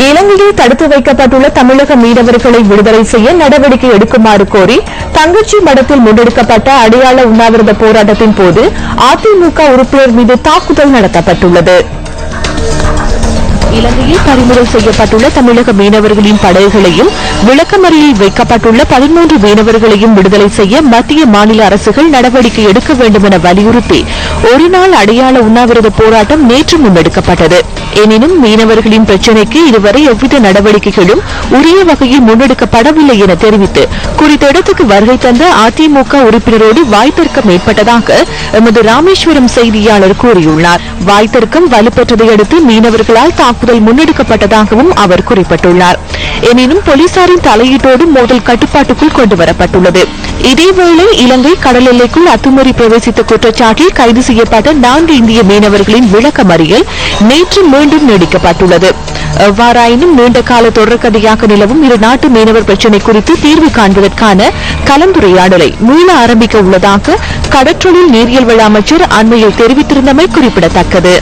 இலங்கையில் தடுத்து வைக்கப்பட்டுள்ள தமிழக மீனவர்களை விடுதலை செய்ய நடவடிக்கை எடுக்குமாறு கோரி தங்கச்சி மடத்தில் முன்னெடுக்கப்பட்ட அடையாள உண்ணாவிரத போராட்டத்தின் போது அதிமுக உறுப்பினர் மீது தாக்குதல் நடத்தப்பட்டுள்ளது. இலங்கையில் பறிமுதல் செய்யப்பட்டுள்ள தமிழக மீனவர்களின் படகுகளையும் விளக்கமறியலில் வைக்கப்பட்டுள்ள 13 மீனவர்களையும் விடுதலை செய்ய மத்திய மாநில அரசுகள் நடவடிக்கை எடுக்க வேண்டும் என வலியுறுத்தி ஒருநாள் அடையாள உண்ணாவிரத போராட்டம் நேற்று முன்னெடுக்கப்பட்டது. எனினும் மீனவர்களின் பிரச்சினைக்கு இதுவரை எவ்வித நடவடிக்கைகளும் உரிய வகையில் முன்னெடுக்கப்படவில்லை என தெரிவித்து குறித்த இடத்துக்கு வருகை தந்த அதிமுக உறுப்பினரோடு வாய்த்தர்க்கம் ஏற்பட்டதாக எமது ராமேஸ்வரம் செய்தியாளர் கூறியுள்ளார். வாய்த்தர்க்கம் வலுப்பெற்றதை அடுத்து மீனவர்களால் தாக்குதல் முன்னெடுக்கப்பட்டதாகவும் அவர் குறிப்பிட்டுள்ளார். எனினும் போலீசாரின் தலையீட்டோடு மோதல் கட்டுப்பாட்டுக்குள் கொண்டுவரப்பட்டுள்ளது. இதேவேளை இலங்கை கடல் எல்லைக்குள் அத்துமீறி பிரவேசித்த குற்றச்சாட்டில் கைது செய்யப்பட்ட 4 இந்திய மீனவர்களின் விளக்கமறியல் நேற்று மீண்டும் நீடிக்கப்பட்டுள்ளது. எவ்வாறாயினும் நீண்டகால தொடர்கதையாக நிலவும் இரு நாட்டு மீனவர் பிரச்சினை குறித்து தீர்வு காண்பதற்கான கலந்துரையாடலை மீள ஆரம்பிக்க உள்ளதாக கடற்றொழில் நீரியல் வள அமைச்சர் அண்மையில் தெரிவித்திருந்தமை குறிப்பிடத்தக்கது.